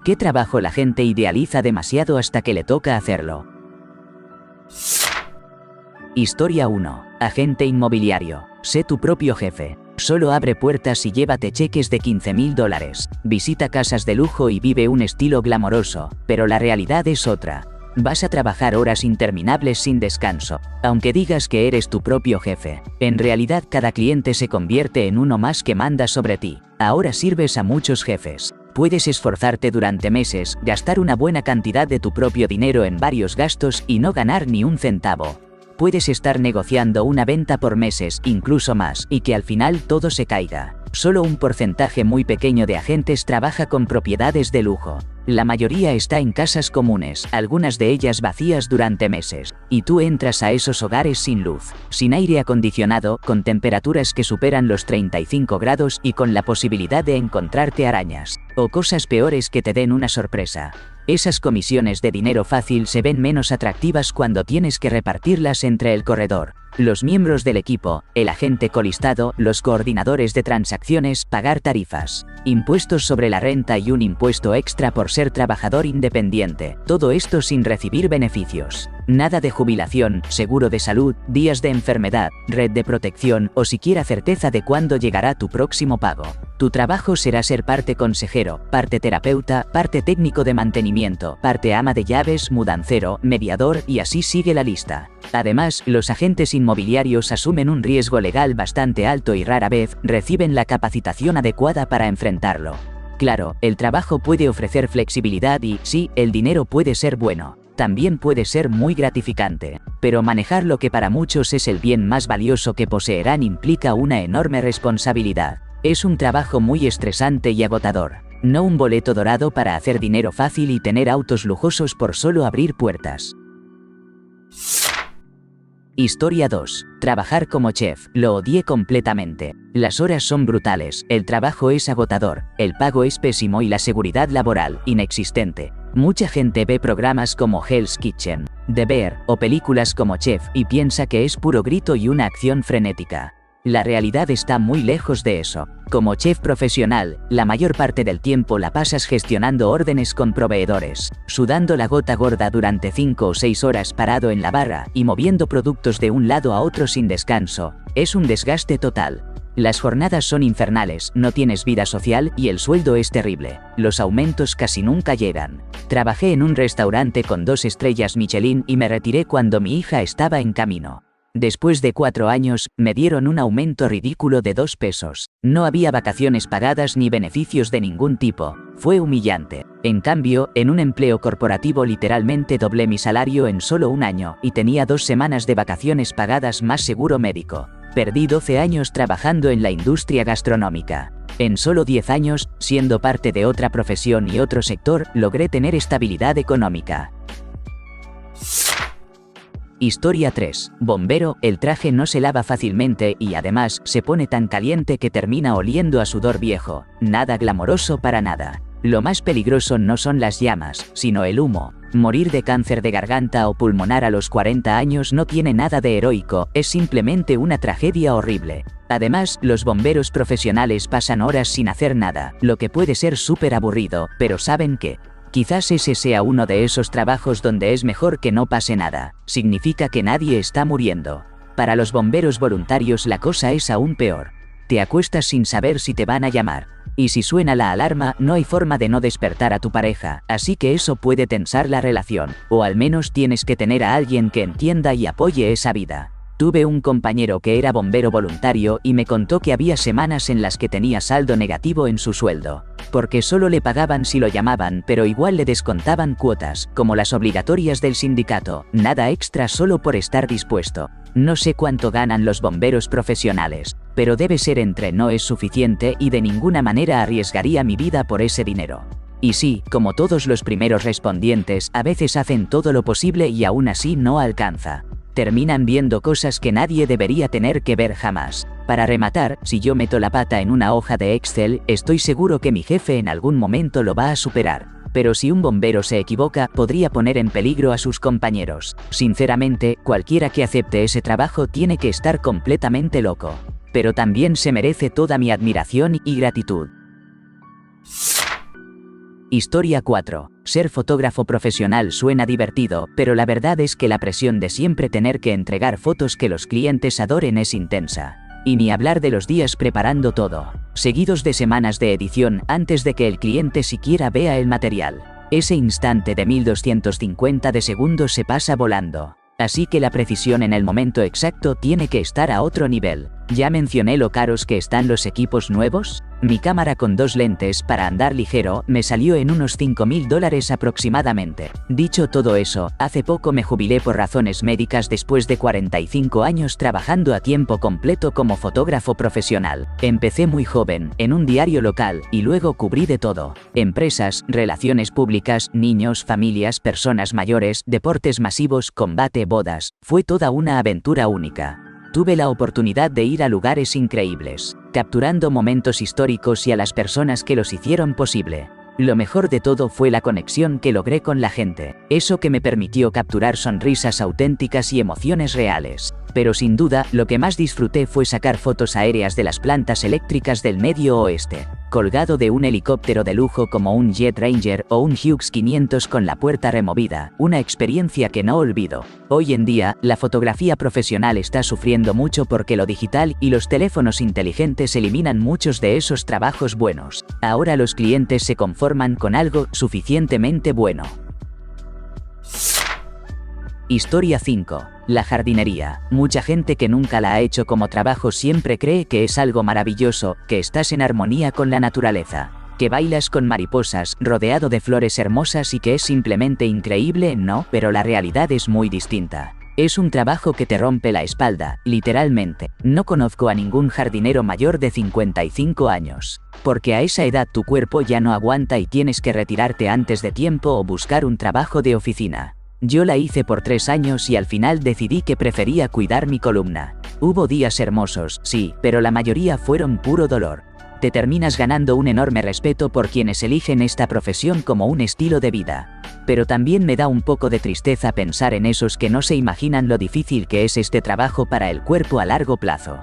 ¿Qué trabajo la gente idealiza demasiado hasta que le toca hacerlo? Historia 1. Agente inmobiliario. Sé tu propio jefe. Solo abre puertas y llévate cheques de $15.000. Visita casas de lujo y vive un estilo glamoroso, pero la realidad es otra. Vas a trabajar horas interminables sin descanso, aunque digas que eres tu propio jefe. En realidad cada cliente se convierte en uno más que manda sobre ti. Ahora sirves a muchos jefes. Puedes esforzarte durante meses, gastar una buena cantidad de tu propio dinero en varios gastos y no ganar ni un centavo. Puedes estar negociando una venta por meses, incluso más, y que al final todo se caiga. Solo un porcentaje muy pequeño de agentes trabaja con propiedades de lujo. La mayoría está en casas comunes, algunas de ellas vacías durante meses. Y tú entras a esos hogares sin luz, sin aire acondicionado, con temperaturas que superan los 35 grados y con la posibilidad de encontrarte arañas. O cosas peores que te den una sorpresa. Esas comisiones de dinero fácil se ven menos atractivas cuando tienes que repartirlas entre el corredor, los miembros del equipo, el agente colistado, los coordinadores de transacciones, pagar tarifas, impuestos sobre la renta y un impuesto extra por ser trabajador independiente. Todo esto sin recibir beneficios. Nada de jubilación, seguro de salud, días de enfermedad, red de protección o siquiera certeza de cuándo llegará tu próximo pago. Tu trabajo será ser parte consejero, parte terapeuta, parte técnico de mantenimiento, parte ama de llaves, mudancero, mediador y así sigue la lista. Además, los agentes inmobiliarios asumen un riesgo legal bastante alto y rara vez reciben la capacitación adecuada para enfrentarlo. Claro, el trabajo puede ofrecer flexibilidad y, sí, el dinero puede ser bueno. También puede ser muy gratificante, pero manejar lo que para muchos es el bien más valioso que poseerán implica una enorme responsabilidad. Es un trabajo muy estresante y agotador, no un boleto dorado para hacer dinero fácil y tener autos lujosos por solo abrir puertas. Historia 2. Trabajar como chef. Lo odié completamente. Las horas son brutales, el trabajo es agotador, el pago es pésimo y la seguridad laboral, inexistente. Mucha gente ve programas como Hell's Kitchen, The Bear o películas como Chef y piensa que es puro grito y una acción frenética. La realidad está muy lejos de eso. Como chef profesional, la mayor parte del tiempo la pasas gestionando órdenes con proveedores, sudando la gota gorda durante 5 o 6 horas parado en la barra y moviendo productos de un lado a otro sin descanso. Es un desgaste total. Las jornadas son infernales, no tienes vida social y el sueldo es terrible. Los aumentos casi nunca llegan. Trabajé en un restaurante con 2 estrellas Michelin y me retiré cuando mi hija estaba en camino. Después de 4 años, me dieron un aumento ridículo de 2 pesos. No había vacaciones pagadas ni beneficios de ningún tipo. Fue humillante. En cambio, en un empleo corporativo literalmente doblé mi salario en solo un año y tenía 2 semanas de vacaciones pagadas más seguro médico. Perdí 12 años trabajando en la industria gastronómica. En solo 10 años, siendo parte de otra profesión y otro sector, logré tener estabilidad económica. Historia 3. Bombero. El traje no se lava fácilmente y además se pone tan caliente que termina oliendo a sudor viejo. Nada glamoroso para nada. Lo más peligroso no son las llamas, sino el humo. Morir de cáncer de garganta o pulmonar a los 40 años no tiene nada de heroico, es simplemente una tragedia horrible. Además, los bomberos profesionales pasan horas sin hacer nada, lo que puede ser súper aburrido, pero ¿saben qué? Quizás ese sea uno de esos trabajos donde es mejor que no pase nada. Significa que nadie está muriendo. Para los bomberos voluntarios la cosa es aún peor. Te acuestas sin saber si te van a llamar. Y si suena la alarma, no hay forma de no despertar a tu pareja, así que eso puede tensar la relación. O al menos tienes que tener a alguien que entienda y apoye esa vida. Tuve un compañero que era bombero voluntario y me contó que había semanas en las que tenía saldo negativo en su sueldo. Porque solo le pagaban si lo llamaban, pero igual le descontaban cuotas, como las obligatorias del sindicato, nada extra solo por estar dispuesto. No sé cuánto ganan los bomberos profesionales, pero debe ser entre no es suficiente y de ninguna manera arriesgaría mi vida por ese dinero. Y sí, como todos los primeros respondientes, a veces hacen todo lo posible y aún así no alcanza. Terminan viendo cosas que nadie debería tener que ver jamás. Para rematar, si yo meto la pata en una hoja de Excel, estoy seguro que mi jefe en algún momento lo va a superar. Pero si un bombero se equivoca, podría poner en peligro a sus compañeros. Sinceramente, cualquiera que acepte ese trabajo tiene que estar completamente loco. Pero también se merece toda mi admiración y gratitud. Historia 4. Ser fotógrafo profesional suena divertido, pero la verdad es que la presión de siempre tener que entregar fotos que los clientes adoren es intensa. Y ni hablar de los días preparando todo, seguidos de semanas de edición antes de que el cliente siquiera vea el material. Ese instante de 1250 de segundos se pasa volando. Así que la precisión en el momento exacto tiene que estar a otro nivel. ¿Ya mencioné lo caros que están los equipos nuevos? Mi cámara con 2 lentes para andar ligero me salió en unos $5.000 aproximadamente. Dicho todo eso, hace poco me jubilé por razones médicas después de 45 años trabajando a tiempo completo como fotógrafo profesional. Empecé muy joven, en un diario local, y luego cubrí de todo. Empresas, relaciones públicas, niños, familias, personas mayores, deportes masivos, combate, bodas. Fue toda una aventura única. Tuve la oportunidad de ir a lugares increíbles, capturando momentos históricos y a las personas que los hicieron posible. Lo mejor de todo fue la conexión que logré con la gente, eso que me permitió capturar sonrisas auténticas y emociones reales. Pero sin duda, lo que más disfruté fue sacar fotos aéreas de las plantas eléctricas del Medio Oeste, colgado de un helicóptero de lujo como un Jet Ranger o un Hughes 500 con la puerta removida, una experiencia que no olvido. Hoy en día, la fotografía profesional está sufriendo mucho porque lo digital y los teléfonos inteligentes eliminan muchos de esos trabajos buenos. Ahora los clientes se conforman con algo suficientemente bueno. Historia 5. La jardinería. Mucha gente que nunca la ha hecho como trabajo siempre cree que es algo maravilloso, que estás en armonía con la naturaleza, que bailas con mariposas, rodeado de flores hermosas y que es simplemente increíble. No, pero la realidad es muy distinta. Es un trabajo que te rompe la espalda, literalmente. No conozco a ningún jardinero mayor de 55 años. Porque a esa edad tu cuerpo ya no aguanta y tienes que retirarte antes de tiempo o buscar un trabajo de oficina. Yo la hice por 3 años y al final decidí que prefería cuidar mi columna. Hubo días hermosos, sí, pero la mayoría fueron puro dolor. Te terminas ganando un enorme respeto por quienes eligen esta profesión como un estilo de vida. Pero también me da un poco de tristeza pensar en esos que no se imaginan lo difícil que es este trabajo para el cuerpo a largo plazo.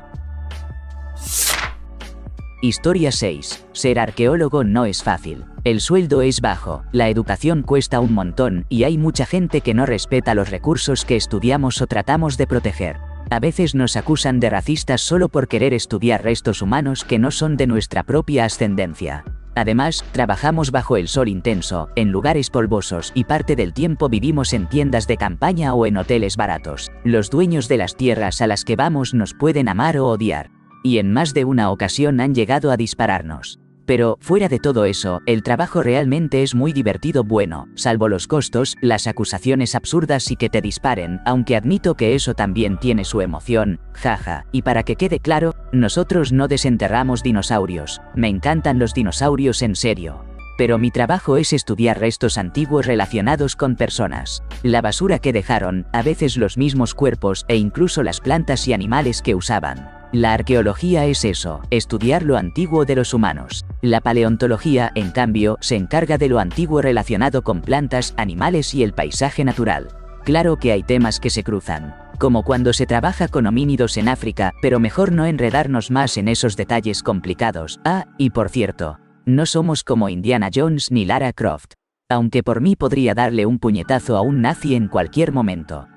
Historia 6. Ser arqueólogo no es fácil. El sueldo es bajo, la educación cuesta un montón y hay mucha gente que no respeta los recursos que estudiamos o tratamos de proteger. A veces nos acusan de racistas solo por querer estudiar restos humanos que no son de nuestra propia ascendencia. Además, trabajamos bajo el sol intenso, en lugares polvosos y parte del tiempo vivimos en tiendas de campaña o en hoteles baratos. Los dueños de las tierras a las que vamos nos pueden amar o odiar. Y en más de una ocasión han llegado a dispararnos. Pero, fuera de todo eso, el trabajo realmente es muy divertido, bueno, salvo los costos, las acusaciones absurdas y que te disparen, aunque admito que eso también tiene su emoción, jaja, y para que quede claro, nosotros no desenterramos dinosaurios, me encantan los dinosaurios en serio. Pero mi trabajo es estudiar restos antiguos relacionados con personas. La basura que dejaron, a veces los mismos cuerpos e incluso las plantas y animales que usaban. La arqueología es eso, estudiar lo antiguo de los humanos. La paleontología, en cambio, se encarga de lo antiguo relacionado con plantas, animales y el paisaje natural. Claro que hay temas que se cruzan, como cuando se trabaja con homínidos en África, pero mejor no enredarnos más en esos detalles complicados. Ah, y por cierto, no somos como Indiana Jones ni Lara Croft. Aunque por mí podría darle un puñetazo a un nazi en cualquier momento.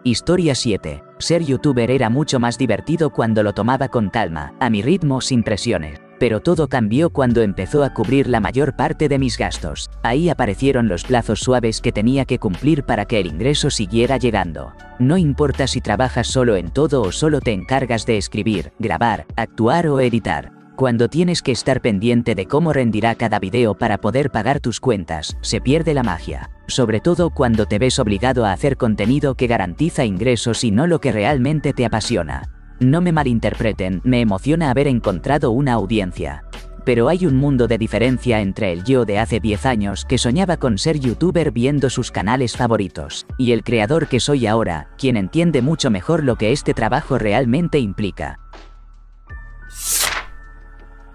Historia 7. Ser youtuber era mucho más divertido cuando lo tomaba con calma, a mi ritmo sin presiones. Pero todo cambió cuando empezó a cubrir la mayor parte de mis gastos. Ahí aparecieron los plazos suaves que tenía que cumplir para que el ingreso siguiera llegando. No importa si trabajas solo en todo o solo te encargas de escribir, grabar, actuar o editar. Cuando tienes que estar pendiente de cómo rendirá cada video para poder pagar tus cuentas, se pierde la magia. Sobre todo cuando te ves obligado a hacer contenido que garantiza ingresos y no lo que realmente te apasiona. No me malinterpreten, me emociona haber encontrado una audiencia. Pero hay un mundo de diferencia entre el yo de hace 10 años que soñaba con ser youtuber viendo sus canales favoritos, y el creador que soy ahora, quien entiende mucho mejor lo que este trabajo realmente implica.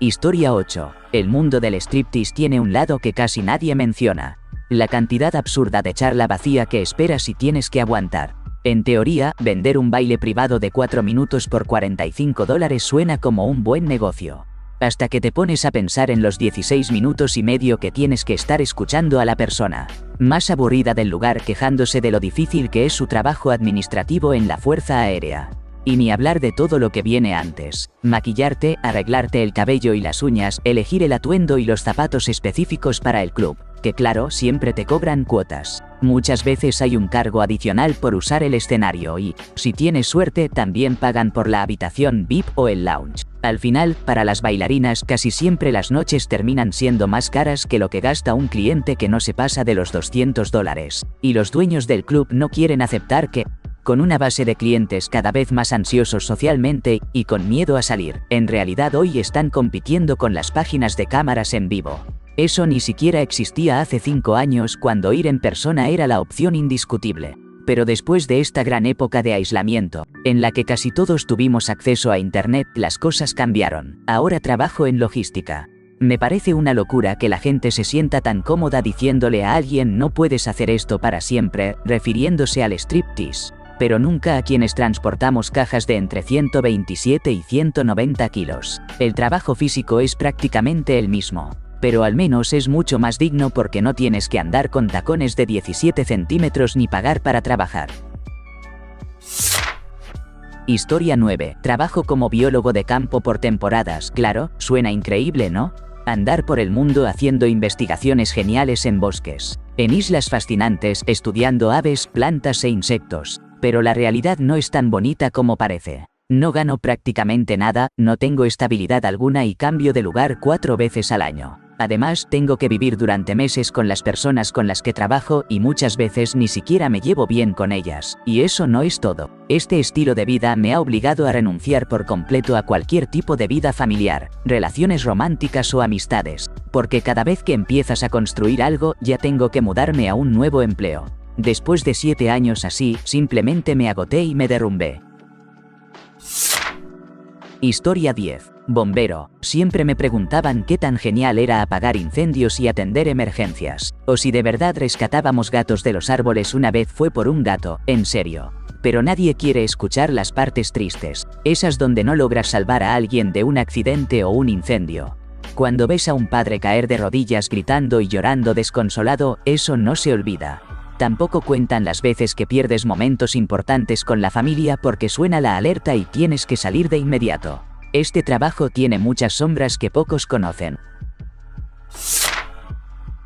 Historia 8. El mundo del striptease tiene un lado que casi nadie menciona. La cantidad absurda de charla vacía que esperas y tienes que aguantar. En teoría, vender un baile privado de 4 minutos por $45 suena como un buen negocio. Hasta que te pones a pensar en los 16 minutos y medio que tienes que estar escuchando a la persona más aburrida del lugar quejándose de lo difícil que es su trabajo administrativo en la Fuerza Aérea. Y ni hablar de todo lo que viene antes: maquillarte, arreglarte el cabello y las uñas, elegir el atuendo y los zapatos específicos para el club, que claro, siempre te cobran cuotas. Muchas veces hay un cargo adicional por usar el escenario y, si tienes suerte, también pagan por la habitación VIP o el lounge. Al final, para las bailarinas casi siempre las noches terminan siendo más caras que lo que gasta un cliente que no se pasa de los $200. Y los dueños del club no quieren aceptar que, con una base de clientes cada vez más ansiosos socialmente y con miedo a salir, en realidad hoy están compitiendo con las páginas de cámaras en vivo. Eso ni siquiera existía hace 5 años, cuando ir en persona era la opción indiscutible. Pero después de esta gran época de aislamiento, en la que casi todos tuvimos acceso a Internet, las cosas cambiaron. Ahora trabajo en logística. Me parece una locura que la gente se sienta tan cómoda diciéndole a alguien no puedes hacer esto para siempre, refiriéndose al striptease. Pero nunca a quienes transportamos cajas de entre 127 y 190 kilos. El trabajo físico es prácticamente el mismo, pero al menos es mucho más digno porque no tienes que andar con tacones de 17 centímetros ni pagar para trabajar. Historia 9. Trabajo como biólogo de campo por temporadas. Claro, suena increíble, ¿no? Andar por el mundo haciendo investigaciones geniales en bosques, en islas fascinantes, estudiando aves, plantas e insectos. Pero la realidad no es tan bonita como parece. No gano prácticamente nada, no tengo estabilidad alguna y cambio de lugar 4 veces al año. Además, tengo que vivir durante meses con las personas con las que trabajo y muchas veces ni siquiera me llevo bien con ellas. Y eso no es todo. Este estilo de vida me ha obligado a renunciar por completo a cualquier tipo de vida familiar, relaciones románticas o amistades, porque cada vez que empiezas a construir algo, ya tengo que mudarme a un nuevo empleo. Después de 7 años así, simplemente me agoté y me derrumbé. Historia 10. Bombero. Siempre me preguntaban qué tan genial era apagar incendios y atender emergencias. O si de verdad rescatábamos gatos de los árboles. Una vez fue por un gato, en serio. Pero nadie quiere escuchar las partes tristes, esas donde no logras salvar a alguien de un accidente o un incendio. Cuando ves a un padre caer de rodillas gritando y llorando desconsolado, eso no se olvida. Tampoco cuentan las veces que pierdes momentos importantes con la familia porque suena la alerta y tienes que salir de inmediato. Este trabajo tiene muchas sombras que pocos conocen.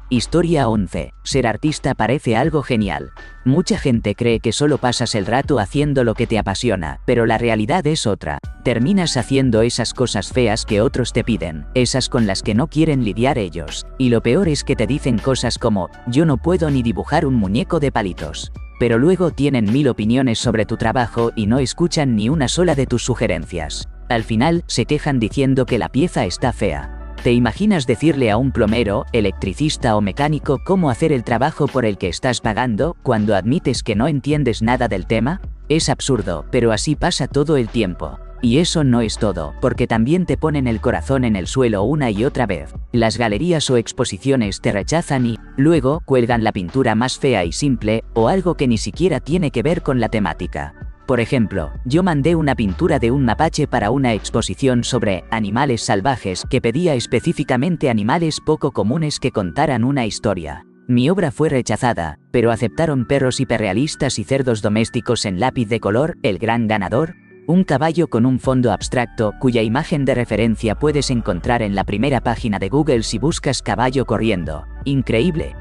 Historia 11. Ser artista parece algo genial. Mucha gente cree que solo pasas el rato haciendo lo que te apasiona, pero la realidad es otra. Terminas haciendo esas cosas feas que otros te piden, esas con las que no quieren lidiar ellos. Y lo peor es que te dicen cosas como, yo no puedo ni dibujar un muñeco de palitos. Pero luego tienen 1000 opiniones sobre tu trabajo y no escuchan ni una sola de tus sugerencias. Al final, se quejan diciendo que la pieza está fea. ¿Te imaginas decirle a un plomero, electricista o mecánico cómo hacer el trabajo por el que estás pagando, cuando admites que no entiendes nada del tema? Es absurdo, pero así pasa todo el tiempo. Y eso no es todo, porque también te ponen el corazón en el suelo una y otra vez. Las galerías o exposiciones te rechazan y, luego, cuelgan la pintura más fea y simple, o algo que ni siquiera tiene que ver con la temática. Por ejemplo, yo mandé una pintura de un mapache para una exposición sobre animales salvajes que pedía específicamente animales poco comunes que contaran una historia. Mi obra fue rechazada, pero aceptaron perros hiperrealistas y cerdos domésticos en lápiz de color. El gran ganador, un caballo con un fondo abstracto cuya imagen de referencia puedes encontrar en la primera página de Google si buscas caballo corriendo. Increíble.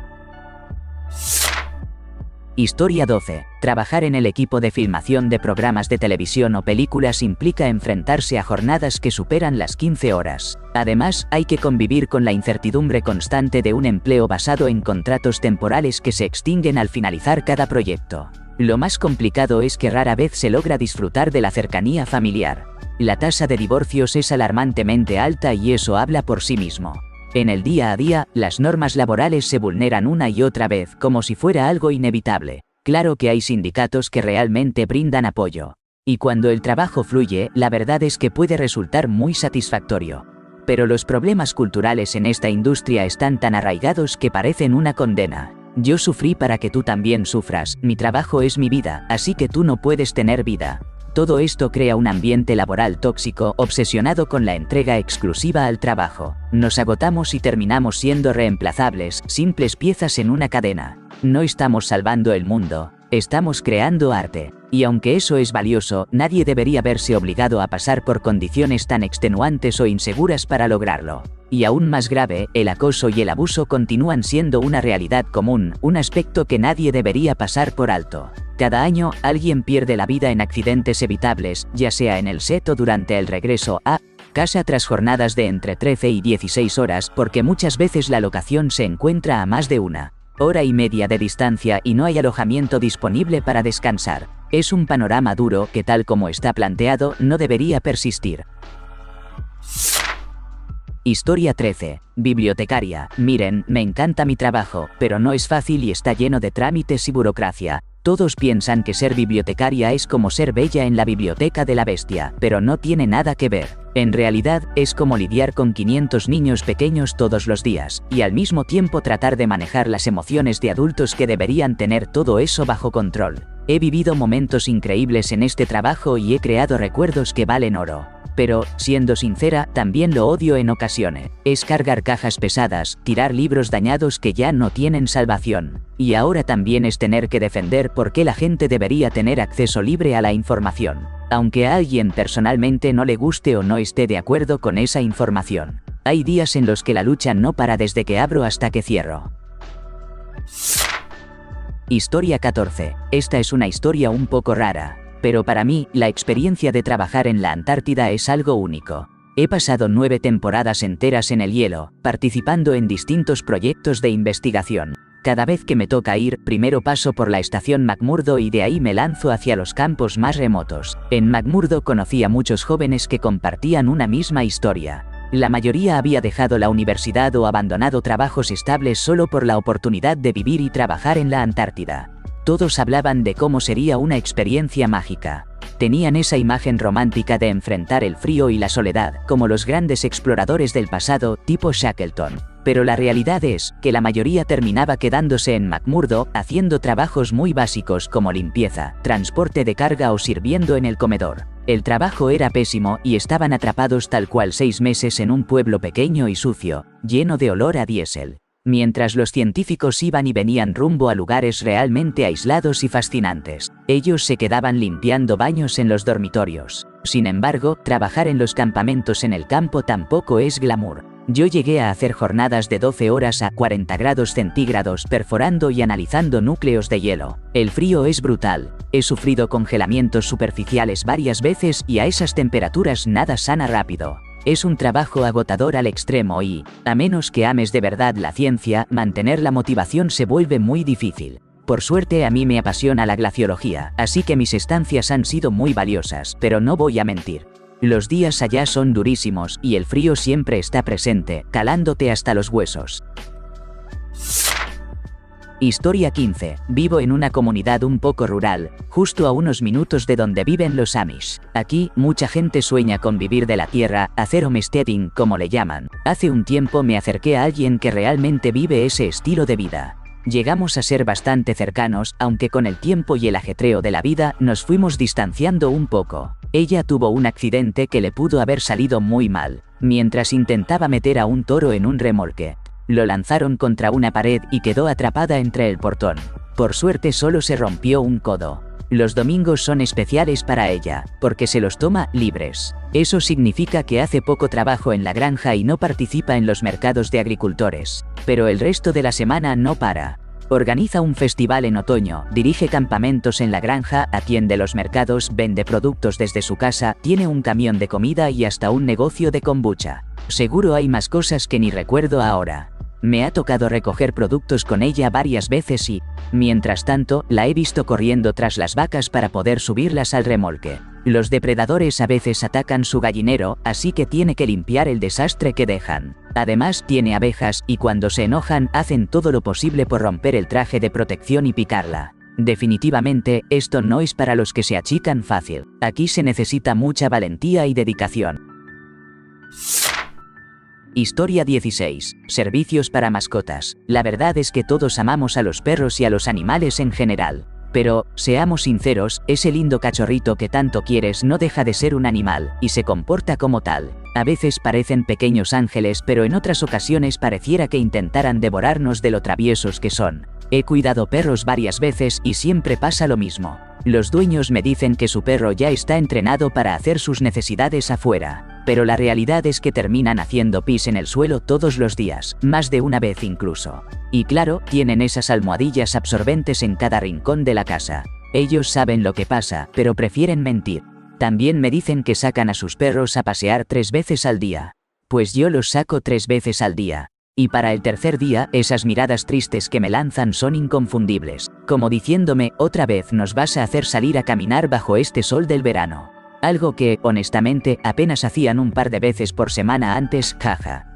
Historia 12. Trabajar en el equipo de filmación de programas de televisión o películas implica enfrentarse a jornadas que superan las 15 horas. Además, hay que convivir con la incertidumbre constante de un empleo basado en contratos temporales que se extinguen al finalizar cada proyecto. Lo más complicado es que rara vez se logra disfrutar de la cercanía familiar. La tasa de divorcios es alarmantemente alta y eso habla por sí mismo. En el día a día, las normas laborales se vulneran una y otra vez como si fuera algo inevitable. Claro que hay sindicatos que realmente brindan apoyo. Y cuando el trabajo fluye, la verdad es que puede resultar muy satisfactorio. Pero los problemas culturales en esta industria están tan arraigados que parecen una condena. Yo sufrí para que tú también sufras, mi trabajo es mi vida, así que tú no puedes tener vida. Todo esto crea un ambiente laboral tóxico, obsesionado con la entrega exclusiva al trabajo. Nos agotamos y terminamos siendo reemplazables, simples piezas en una cadena. No estamos salvando el mundo, estamos creando arte. Y aunque eso es valioso, nadie debería verse obligado a pasar por condiciones tan extenuantes o inseguras para lograrlo. Y aún más grave, el acoso y el abuso continúan siendo una realidad común, un aspecto que nadie debería pasar por alto. Cada año, alguien pierde la vida en accidentes evitables, ya sea en el set o durante el regreso a casa tras jornadas de entre 13 y 16 horas, porque muchas veces la locación se encuentra a más de 1 hora y media de distancia y no hay alojamiento disponible para descansar. Es un panorama duro que, tal como está planteado, no debería persistir. Historia 13. Bibliotecaria. Miren, me encanta mi trabajo, pero no es fácil y está lleno de trámites y burocracia. Todos piensan que ser bibliotecaria es como ser bella en la biblioteca de la bestia, pero no tiene nada que ver. En realidad, es como lidiar con 500 niños pequeños todos los días, y al mismo tiempo tratar de manejar las emociones de adultos que deberían tener todo eso bajo control. He vivido momentos increíbles en este trabajo y he creado recuerdos que valen oro. Pero, siendo sincera, también lo odio en ocasiones. Es cargar cajas pesadas, tirar libros dañados que ya no tienen salvación. Y ahora también es tener que defender por qué la gente debería tener acceso libre a la información, aunque a alguien personalmente no le guste o no esté de acuerdo con esa información. Hay días en los que la lucha no para desde que abro hasta que cierro. Historia 14. Esta es una historia un poco rara. Pero para mí, la experiencia de trabajar en la Antártida es algo único. He pasado 9 temporadas enteras en el hielo, participando en distintos proyectos de investigación. Cada vez que me toca ir, primero paso por la estación McMurdo y de ahí me lanzo hacia los campos más remotos. En McMurdo conocí a muchos jóvenes que compartían una misma historia. La mayoría había dejado la universidad o abandonado trabajos estables solo por la oportunidad de vivir y trabajar en la Antártida. Todos hablaban de cómo sería una experiencia mágica. Tenían esa imagen romántica de enfrentar el frío y la soledad, como los grandes exploradores del pasado, tipo Shackleton. Pero la realidad es que la mayoría terminaba quedándose en McMurdo, haciendo trabajos muy básicos como limpieza, transporte de carga o sirviendo en el comedor. El trabajo era pésimo y estaban atrapados tal cual 6 meses en un pueblo pequeño y sucio, lleno de olor a diésel. Mientras los científicos iban y venían rumbo a lugares realmente aislados y fascinantes, ellos se quedaban limpiando baños en los dormitorios. Sin embargo, trabajar en los campamentos en el campo tampoco es glamour. Yo llegué a hacer jornadas de 12 horas a 40 grados centígrados perforando y analizando núcleos de hielo. El frío es brutal. He sufrido congelamientos superficiales varias veces y a esas temperaturas nada sana rápido. Es un trabajo agotador al extremo y, a menos que ames de verdad la ciencia, mantener la motivación se vuelve muy difícil. Por suerte a mí me apasiona la glaciología, así que mis estancias han sido muy valiosas, pero no voy a mentir. Los días allá son durísimos y el frío siempre está presente, calándote hasta los huesos. Historia 15. Vivo en una comunidad un poco rural, justo a unos minutos de donde viven los Amish. Aquí, mucha gente sueña con vivir de la tierra, hacer homesteading, como le llaman. Hace un tiempo me acerqué a alguien que realmente vive ese estilo de vida. Llegamos a ser bastante cercanos, aunque con el tiempo y el ajetreo de la vida nos fuimos distanciando un poco. Ella tuvo un accidente que le pudo haber salido muy mal, mientras intentaba meter a un toro en un remolque. Lo lanzaron contra una pared y quedó atrapada entre el portón. Por suerte solo se rompió un codo. Los domingos son especiales para ella, porque se los toma libres. Eso significa que hace poco trabajo en la granja y no participa en los mercados de agricultores. Pero el resto de la semana no para. Organiza un festival en otoño, dirige campamentos en la granja, atiende los mercados, vende productos desde su casa, tiene un camión de comida y hasta un negocio de kombucha. Seguro hay más cosas que ni recuerdo ahora. Me ha tocado recoger productos con ella varias veces y, mientras tanto, la he visto corriendo tras las vacas para poder subirlas al remolque. Los depredadores a veces atacan su gallinero, así que tiene que limpiar el desastre que dejan. Además, tiene abejas y cuando se enojan hacen todo lo posible por romper el traje de protección y picarla. Definitivamente, esto no es para los que se achican fácil. Aquí se necesita mucha valentía y dedicación. Historia 16. Servicios para mascotas. La verdad es que todos amamos a los perros y a los animales en general. Pero, seamos sinceros, ese lindo cachorrito que tanto quieres no deja de ser un animal, y se comporta como tal. A veces parecen pequeños ángeles, pero en otras ocasiones pareciera que intentaran devorarnos de lo traviesos que son. He cuidado perros varias veces y siempre pasa lo mismo. Los dueños me dicen que su perro ya está entrenado para hacer sus necesidades afuera, pero la realidad es que terminan haciendo pis en el suelo todos los días, más de una vez incluso. Y claro, tienen esas almohadillas absorbentes en cada rincón de la casa. Ellos saben lo que pasa, pero prefieren mentir. También me dicen que sacan a sus perros a pasear 3 veces al día. Pues yo los saco 3 veces al día. Y para el tercer día, esas miradas tristes que me lanzan son inconfundibles, como diciéndome, otra vez nos vas a hacer salir a caminar bajo este sol del verano. Algo que, honestamente, apenas hacían un par de veces por semana antes, jaja.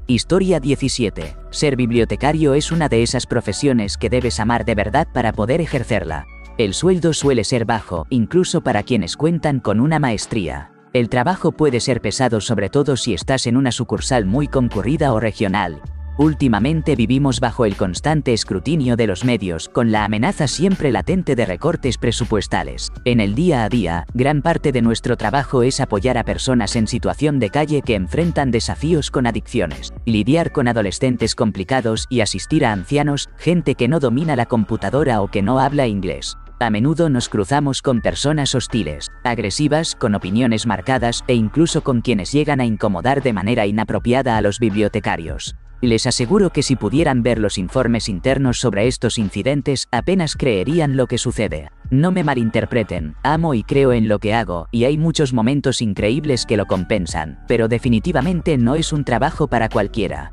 Historia 17. Ser bibliotecario es una de esas profesiones que debes amar de verdad para poder ejercerla. El sueldo suele ser bajo, incluso para quienes cuentan con una maestría. El trabajo puede ser pesado, sobre todo si estás en una sucursal muy concurrida o regional. Últimamente vivimos bajo el constante escrutinio de los medios, con la amenaza siempre latente de recortes presupuestales. En el día a día, gran parte de nuestro trabajo es apoyar a personas en situación de calle que enfrentan desafíos con adicciones, lidiar con adolescentes complicados y asistir a ancianos, gente que no domina la computadora o que no habla inglés. A menudo nos cruzamos con personas hostiles, agresivas, con opiniones marcadas e incluso con quienes llegan a incomodar de manera inapropiada a los bibliotecarios. Les aseguro que si pudieran ver los informes internos sobre estos incidentes, apenas creerían lo que sucede. No me malinterpreten, amo y creo en lo que hago, y hay muchos momentos increíbles que lo compensan, pero definitivamente no es un trabajo para cualquiera.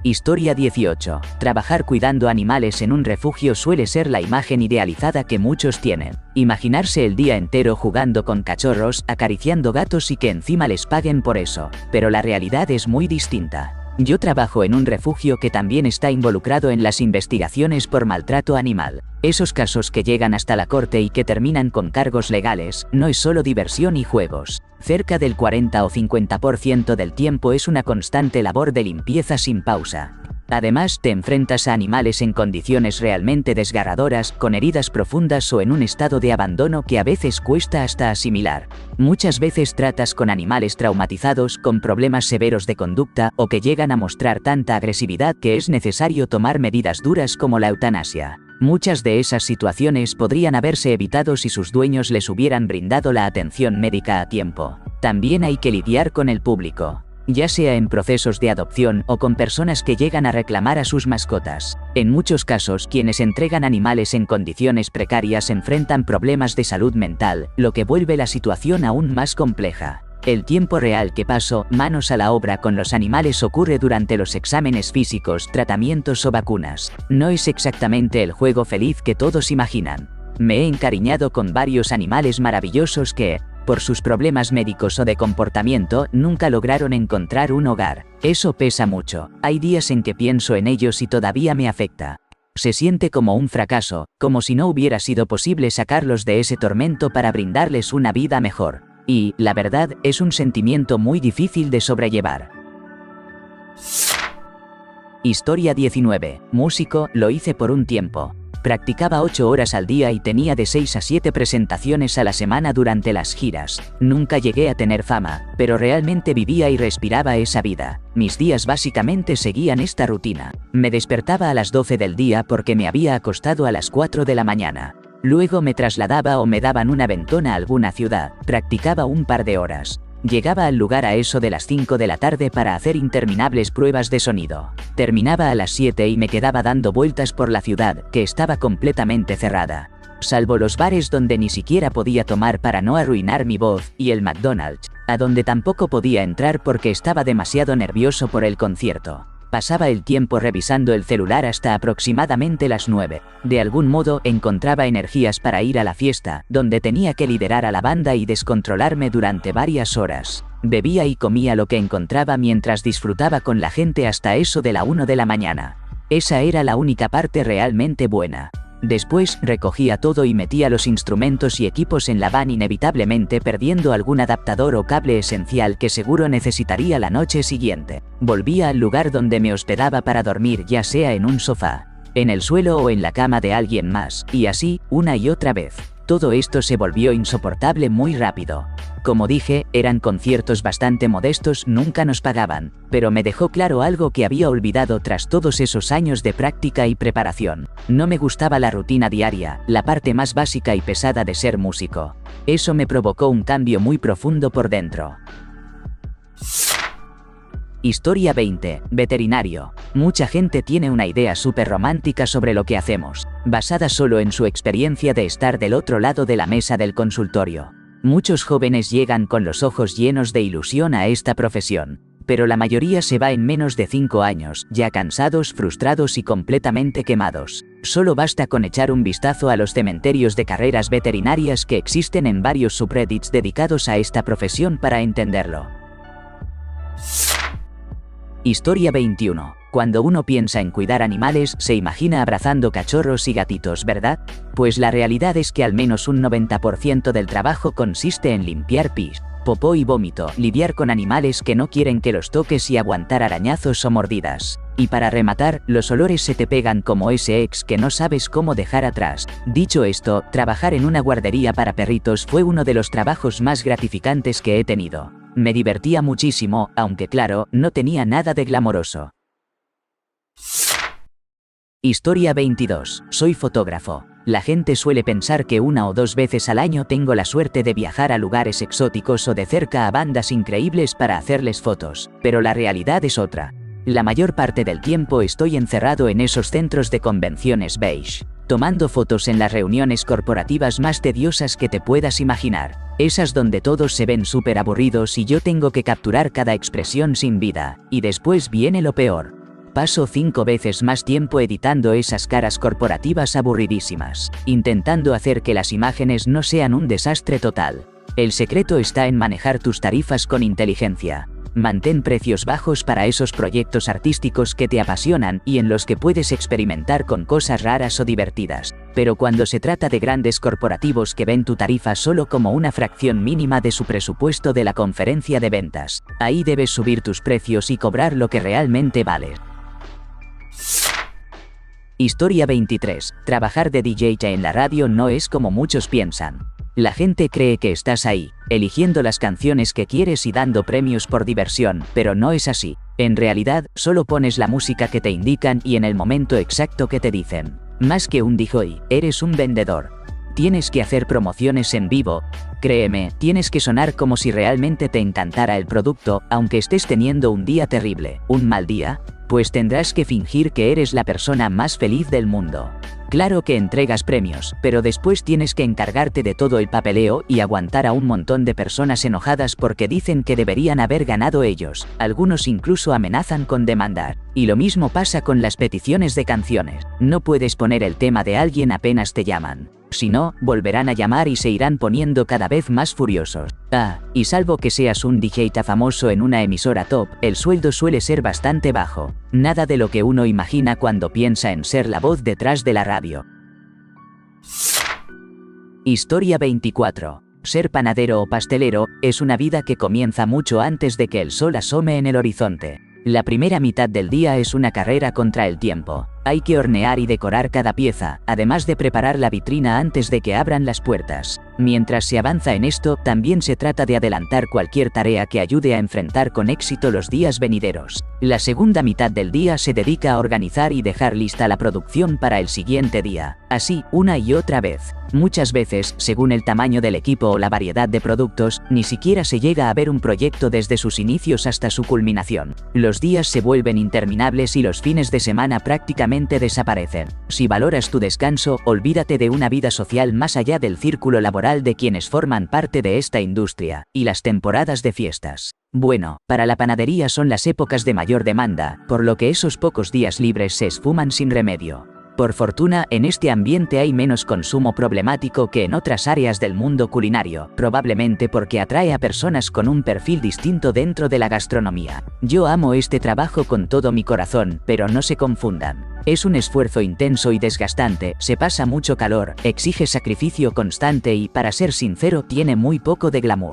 Historia 18. Trabajar cuidando animales en un refugio suele ser la imagen idealizada que muchos tienen. Imaginarse el día entero jugando con cachorros, acariciando gatos y que encima les paguen por eso. Pero la realidad es muy distinta. Yo trabajo en un refugio que también está involucrado en las investigaciones por maltrato animal. Esos casos que llegan hasta la corte y que terminan con cargos legales, no es solo diversión y juegos. Cerca del 40 o 50% del tiempo es una constante labor de limpieza sin pausa. Además, te enfrentas a animales en condiciones realmente desgarradoras, con heridas profundas o en un estado de abandono que a veces cuesta hasta asimilar. Muchas veces tratas con animales traumatizados, con problemas severos de conducta, o que llegan a mostrar tanta agresividad que es necesario tomar medidas duras como la eutanasia. Muchas de esas situaciones podrían haberse evitado si sus dueños les hubieran brindado la atención médica a tiempo. También hay que lidiar con el público, ya sea en procesos de adopción o con personas que llegan a reclamar a sus mascotas. En muchos casos, quienes entregan animales en condiciones precarias enfrentan problemas de salud mental, lo que vuelve la situación aún más compleja. El tiempo real que paso, manos a la obra con los animales ocurre durante los exámenes físicos, tratamientos o vacunas. No es exactamente el juego feliz que todos imaginan. Me he encariñado con varios animales maravillosos que, por sus problemas médicos o de comportamiento, nunca lograron encontrar un hogar. Eso pesa mucho. Hay días en que pienso en ellos y todavía me afecta. Se siente como un fracaso, como si no hubiera sido posible sacarlos de ese tormento para brindarles una vida mejor. Y, la verdad, es un sentimiento muy difícil de sobrellevar. Historia 19. Músico, lo hice por un tiempo. Practicaba 8 horas al día y tenía de 6 a 7 presentaciones a la semana durante las giras. Nunca llegué a tener fama, pero realmente vivía y respiraba esa vida. Mis días básicamente seguían esta rutina. Me despertaba a las 12 del día porque me había acostado a las 4 de la mañana. Luego me trasladaba o me daban un aventón a alguna ciudad, practicaba un par de horas. Llegaba al lugar a eso de las 5 de la tarde para hacer interminables pruebas de sonido. Terminaba a las 7 y me quedaba dando vueltas por la ciudad, que estaba completamente cerrada. Salvo los bares donde ni siquiera podía tomar para no arruinar mi voz, y el McDonald's, a donde tampoco podía entrar porque estaba demasiado nervioso por el concierto. Pasaba el tiempo revisando el celular hasta aproximadamente las 9. De algún modo encontraba energías para ir a la fiesta, donde tenía que liderar a la banda y descontrolarme durante varias horas. Bebía y comía lo que encontraba mientras disfrutaba con la gente hasta eso de la 1 de la mañana. Esa era la única parte realmente buena. Después recogía todo y metía los instrumentos y equipos en la van, inevitablemente perdiendo algún adaptador o cable esencial que seguro necesitaría la noche siguiente. Volvía al lugar donde me hospedaba para dormir, ya sea en un sofá, en el suelo o en la cama de alguien más, y así, una y otra vez. Todo esto se volvió insoportable muy rápido. Como dije, eran conciertos bastante modestos, nunca nos pagaban, pero me dejó claro algo que había olvidado tras todos esos años de práctica y preparación. No me gustaba la rutina diaria, la parte más básica y pesada de ser músico. Eso me provocó un cambio muy profundo por dentro. Historia 20. Veterinario. Mucha gente tiene una idea súper romántica sobre lo que hacemos, basada solo en su experiencia de estar del otro lado de la mesa del consultorio. Muchos jóvenes llegan con los ojos llenos de ilusión a esta profesión, pero la mayoría se va en menos de 5 años, ya cansados, frustrados y completamente quemados. Solo basta con echar un vistazo a los cementerios de carreras veterinarias que existen en varios subreddits dedicados a esta profesión para entenderlo. Historia 21. Cuando uno piensa en cuidar animales, se imagina abrazando cachorros y gatitos, ¿verdad? Pues la realidad es que al menos un 90% del trabajo consiste en limpiar pis, popó y vómito, lidiar con animales que no quieren que los toques y aguantar arañazos o mordidas. Y para rematar, los olores se te pegan como ese ex que no sabes cómo dejar atrás. Dicho esto, trabajar en una guardería para perritos fue uno de los trabajos más gratificantes que he tenido. Me divertía muchísimo, aunque claro, no tenía nada de glamoroso. Historia 22. Soy fotógrafo. La gente suele pensar que 1 o 2 veces al año tengo la suerte de viajar a lugares exóticos o de cerca a bandas increíbles para hacerles fotos, pero la realidad es otra. La mayor parte del tiempo estoy encerrado en esos centros de convenciones beige, tomando fotos en las reuniones corporativas más tediosas que te puedas imaginar, esas donde todos se ven súper aburridos y yo tengo que capturar cada expresión sin vida, y después viene lo peor. Paso 5 veces más tiempo editando esas caras corporativas aburridísimas, intentando hacer que las imágenes no sean un desastre total. El secreto está en manejar tus tarifas con inteligencia. Mantén precios bajos para esos proyectos artísticos que te apasionan y en los que puedes experimentar con cosas raras o divertidas. Pero cuando se trata de grandes corporativos que ven tu tarifa solo como una fracción mínima de su presupuesto de la conferencia de ventas, ahí debes subir tus precios y cobrar lo que realmente vale. Historia 23. Trabajar de DJ en la radio no es como muchos piensan. La gente cree que estás ahí, eligiendo las canciones que quieres y dando premios por diversión, pero no es así. En realidad, solo pones la música que te indican y en el momento exacto que te dicen. Más que un DJ, eres un vendedor. Tienes que hacer promociones en vivo. Créeme, tienes que sonar como si realmente te encantara el producto, aunque estés teniendo un día terrible, un mal día, pues tendrás que fingir que eres la persona más feliz del mundo. Claro que entregas premios, pero después tienes que encargarte de todo el papeleo y aguantar a un montón de personas enojadas porque dicen que deberían haber ganado ellos. Algunos incluso amenazan con demandar. Y lo mismo pasa con las peticiones de canciones. No puedes poner el tema de alguien apenas te llaman. Si no, volverán a llamar y se irán poniendo cada vez más furiosos. Y salvo que seas un DJ famoso en una emisora top, el sueldo suele ser bastante bajo. Nada de lo que uno imagina cuando piensa en ser la voz detrás de la radio. Historia 24. Ser panadero o pastelero es una vida que comienza mucho antes de que el sol asome en el horizonte. La primera mitad del día es una carrera contra el tiempo. Hay que hornear y decorar cada pieza, además de preparar la vitrina antes de que abran las puertas. Mientras se avanza en esto, también se trata de adelantar cualquier tarea que ayude a enfrentar con éxito los días venideros. La segunda mitad del día se dedica a organizar y dejar lista la producción para el siguiente día. Así, una y otra vez. Muchas veces, según el tamaño del equipo o la variedad de productos, ni siquiera se llega a ver un proyecto desde sus inicios hasta su culminación. Los días se vuelven interminables y los fines de semana prácticamente desaparecen. Si valoras tu descanso, olvídate de una vida social más allá del círculo laboral de quienes forman parte de esta industria, y las temporadas de fiestas. Bueno, para la panadería son las épocas de mayor demanda, por lo que esos pocos días libres se esfuman sin remedio. Por fortuna, en este ambiente hay menos consumo problemático que en otras áreas del mundo culinario, probablemente porque atrae a personas con un perfil distinto dentro de la gastronomía. Yo amo este trabajo con todo mi corazón, pero no se confundan. Es un esfuerzo intenso y desgastante, se pasa mucho calor, exige sacrificio constante y, para ser sincero, tiene muy poco de glamour.